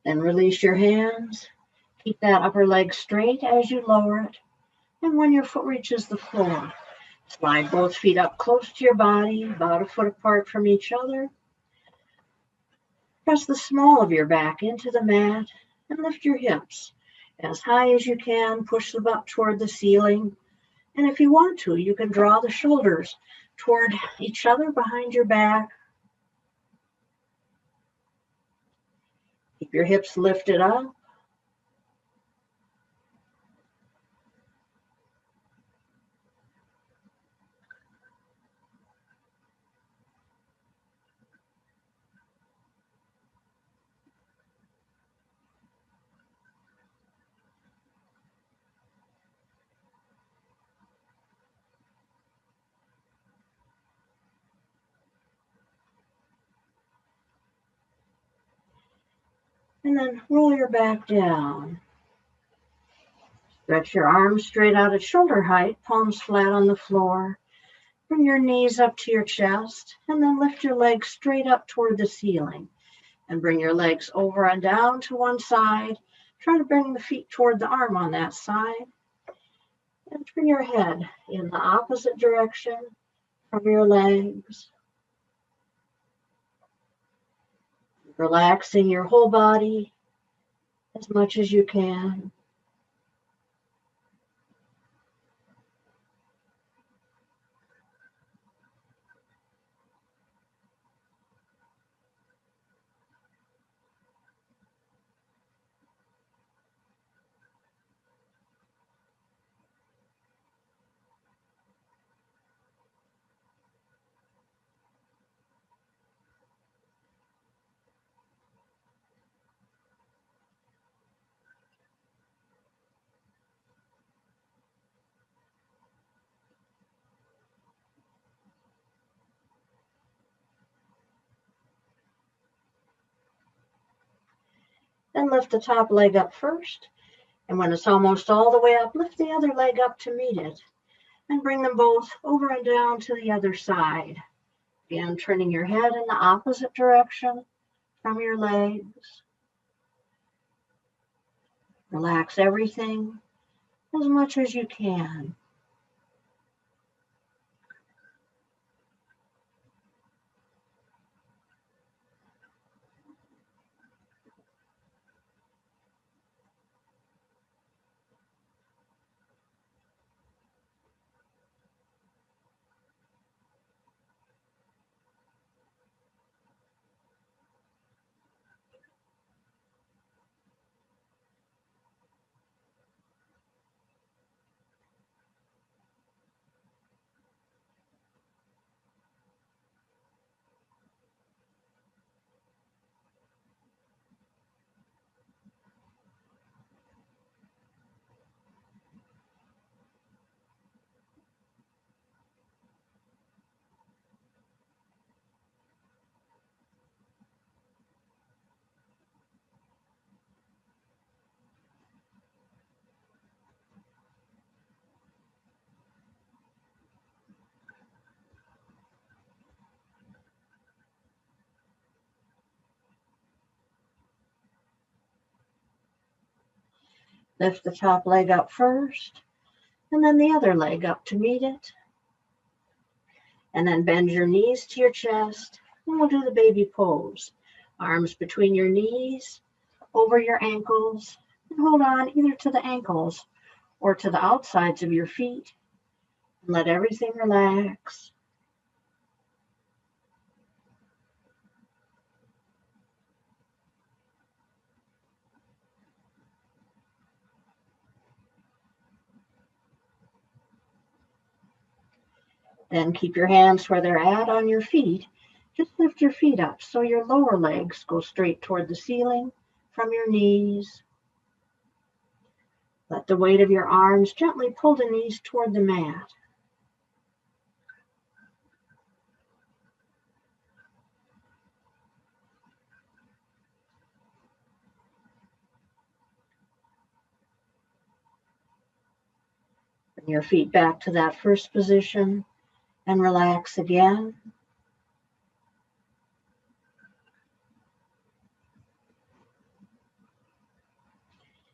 Then release your hands. Keep that upper leg straight as you lower it. And when your foot reaches the floor, slide both feet up close to your body, about a foot apart from each other. Press the small of your back into the mat and lift your hips as high as you can. Push them up toward the ceiling. And if you want to, you can draw the shoulders toward each other behind your back. Keep your hips lifted up. And then roll your back down. Stretch your arms straight out at shoulder height, palms flat on the floor. Bring your knees up to your chest, and then lift your legs straight up toward the ceiling. And bring your legs over and down to one side. Try to bring the feet toward the arm on that side. And turn your head in the opposite direction from your legs. Relaxing your whole body as much as you can. Then lift the top leg up first. And when it's almost all the way up, lift the other leg up to meet it. And bring them both over and down to the other side. Again, turning your head in the opposite direction from your legs. Relax everything as much as you can. Lift the top leg up first, and then the other leg up to meet it. And then bend your knees to your chest, and we'll do the baby pose. Arms between your knees, over your ankles, and hold on either to the ankles or to the outsides of your feet. And let everything relax. Then keep your hands where they're at on your feet. Just lift your feet up so your lower legs go straight toward the ceiling from your knees. Let the weight of your arms gently pull the knees toward the mat. Bring your feet back to that first position and relax again.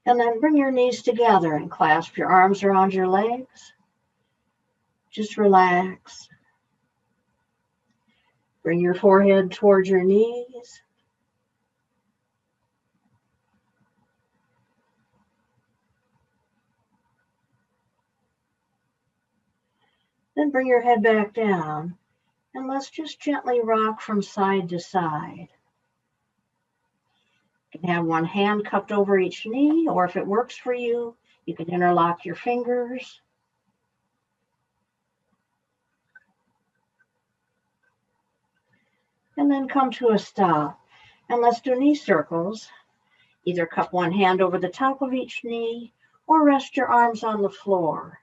And then bring your knees together and clasp your arms around your legs. Just relax. Bring your forehead towards your knees. Then bring your head back down and let's just gently rock from side to side. You can have one hand cupped over each knee, or if it works for you, you can interlock your fingers. And then come to a stop. And let's do knee circles. Either cup one hand over the top of each knee or rest your arms on the floor.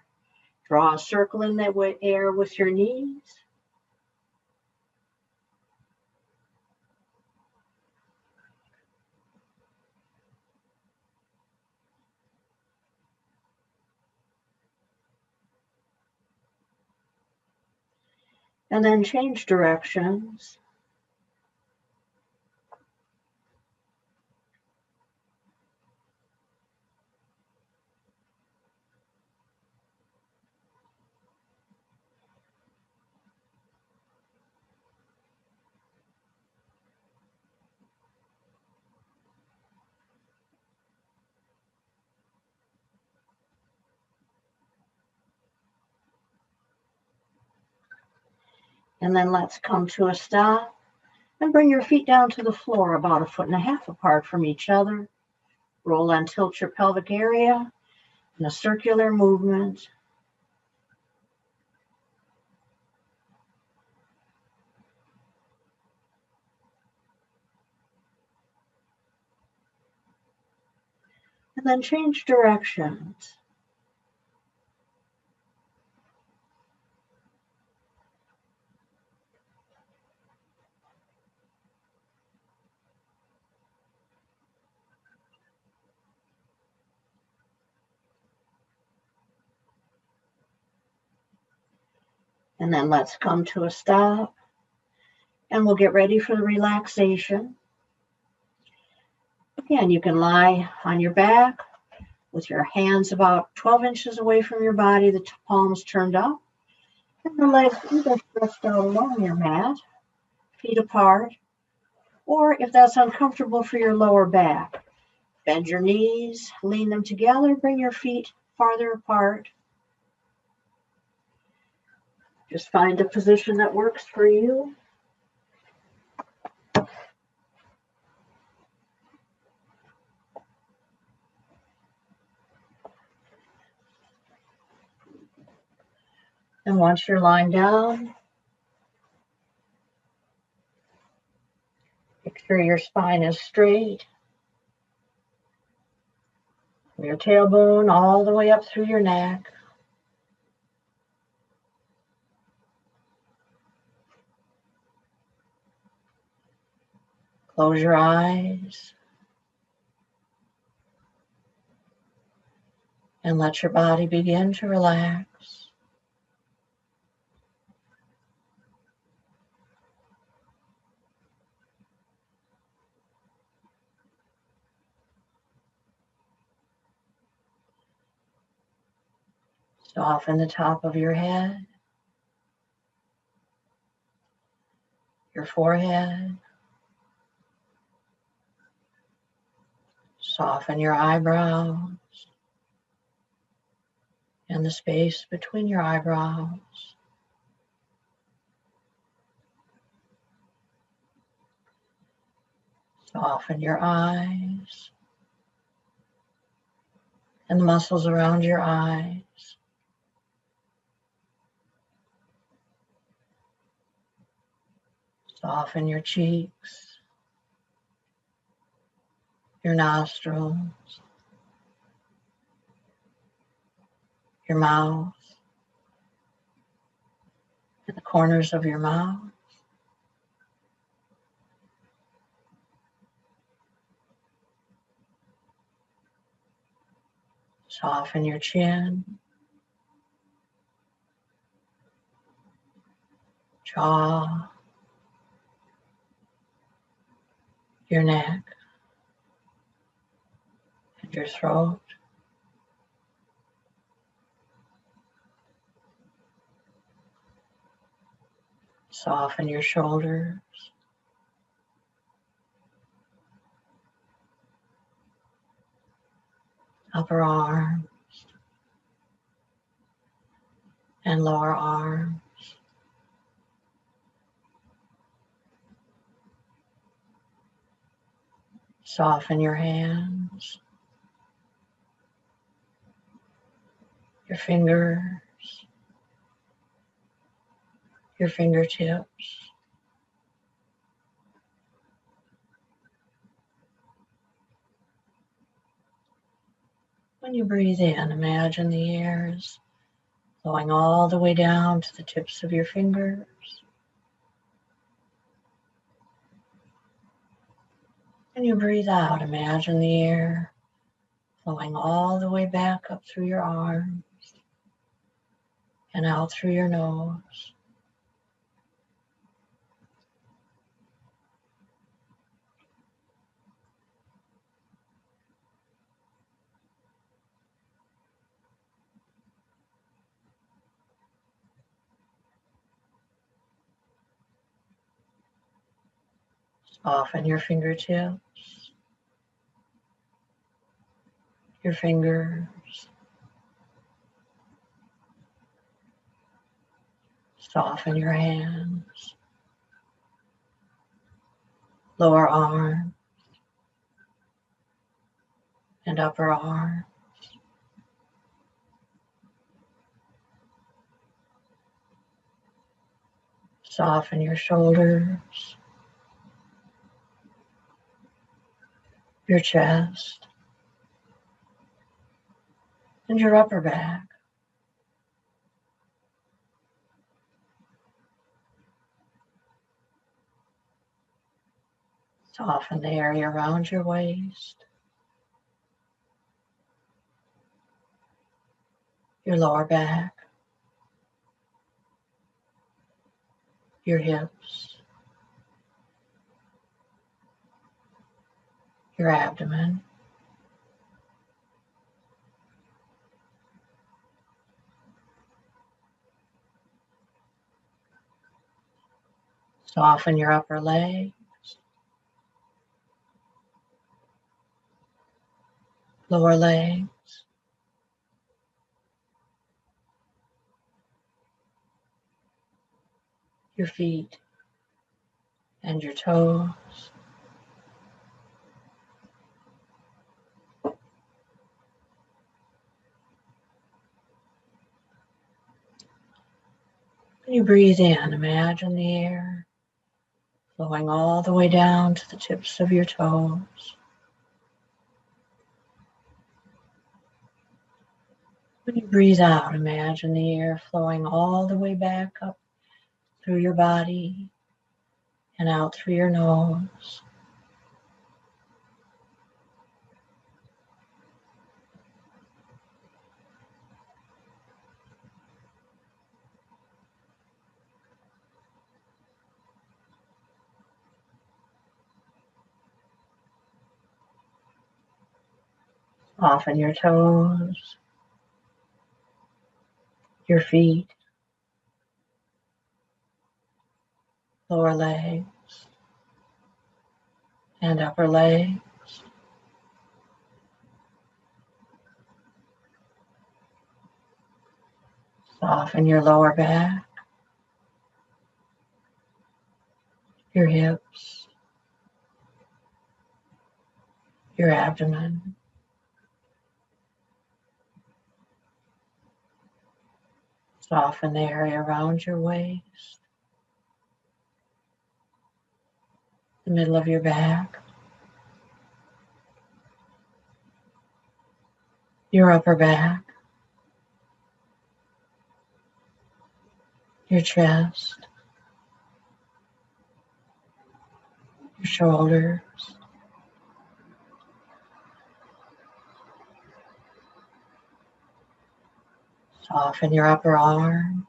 Draw a circle in the air with your knees. And then change directions. And then let's come to a stop and bring your feet down to the floor about 1.5 feet apart from each other. Roll and tilt your pelvic area in a circular movement. And then change directions. And then let's come to a stop and we'll get ready for the relaxation. Again, you can lie on your back with your hands about 12 inches away from your body, the palms turned up, and the legs either stretched out along your mat, feet apart, or if that's uncomfortable for your lower back, bend your knees, lean them together, bring your feet farther apart. Just find a position that works for you. And once you're lying down, make sure your spine is straight. From your tailbone all the way up through your neck. Close your eyes. And let your body begin to relax. Soften the top of your head, your forehead. Soften your eyebrows and the space between your eyebrows. Soften your eyes and the muscles around your eyes. Soften your cheeks, your nostrils, your mouth, and the corners of your mouth. Soften your chin, jaw, your neck, and your throat. Soften your shoulders, upper arms, and lower arms. Soften your hands, your fingers, your fingertips. When you breathe in, imagine the air is flowing all the way down to the tips of your fingers. When you breathe out, imagine the air flowing all the way back up through your arms and out through your nose. Soften your fingertips, your fingers. Soften your hands, lower arm and upper arm. Soften your shoulders, your chest, and your upper back. Soften the area around your waist, your lower back, your hips, your abdomen. Soften your upper legs, lower legs, your feet and your toes. When you breathe in, imagine the air flowing all the way down to the tips of your toes. When you breathe out, imagine the air flowing all the way back up through your body and out through your nose. Soften your toes, your feet, lower legs, and upper legs. Soften your lower back, your hips, your abdomen. Soften the area around your waist, the middle of your back, your upper back, your chest, your shoulders. Soften your upper arm,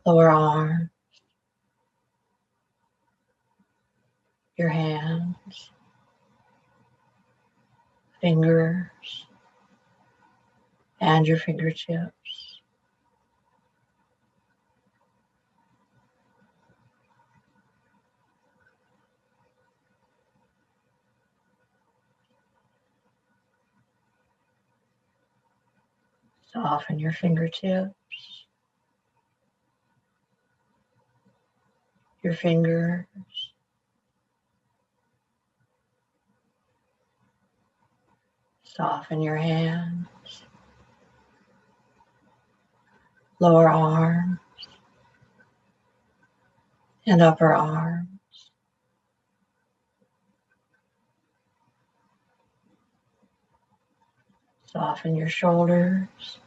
lower arm, your hands, fingers, and your fingertips. Soften your fingertips, your fingers, soften your hands, lower arm, and upper arm. Soften your shoulders,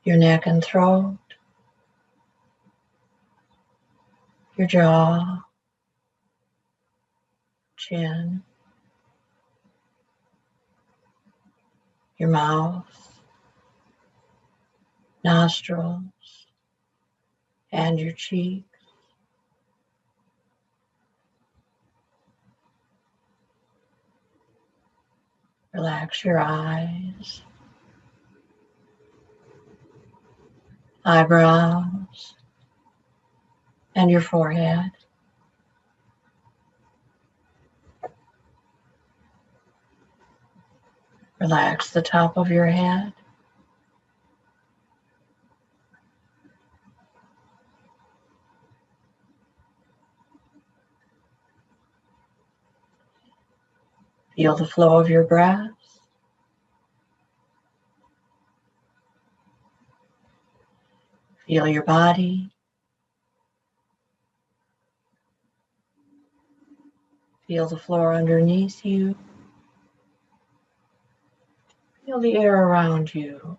your neck and throat, your jaw, chin, your mouth, nostrils, and your cheeks. Relax your eyes, eyebrows, and your forehead. Relax the top of your head. Feel the flow of your breath. Feel your body. Feel the floor underneath you. Feel the air around you.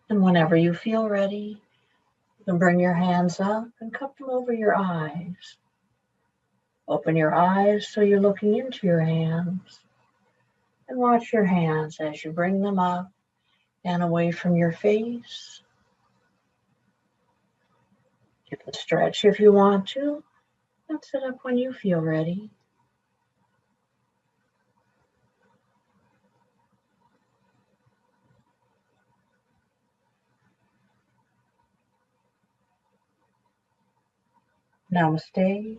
And whenever you feel ready, you can bring your hands up and cup them over your eyes. Open your eyes so you're looking into your hands. And watch your hands as you bring them up and away from your face. You can stretch if you want to, and sit up when you feel ready. Namaste.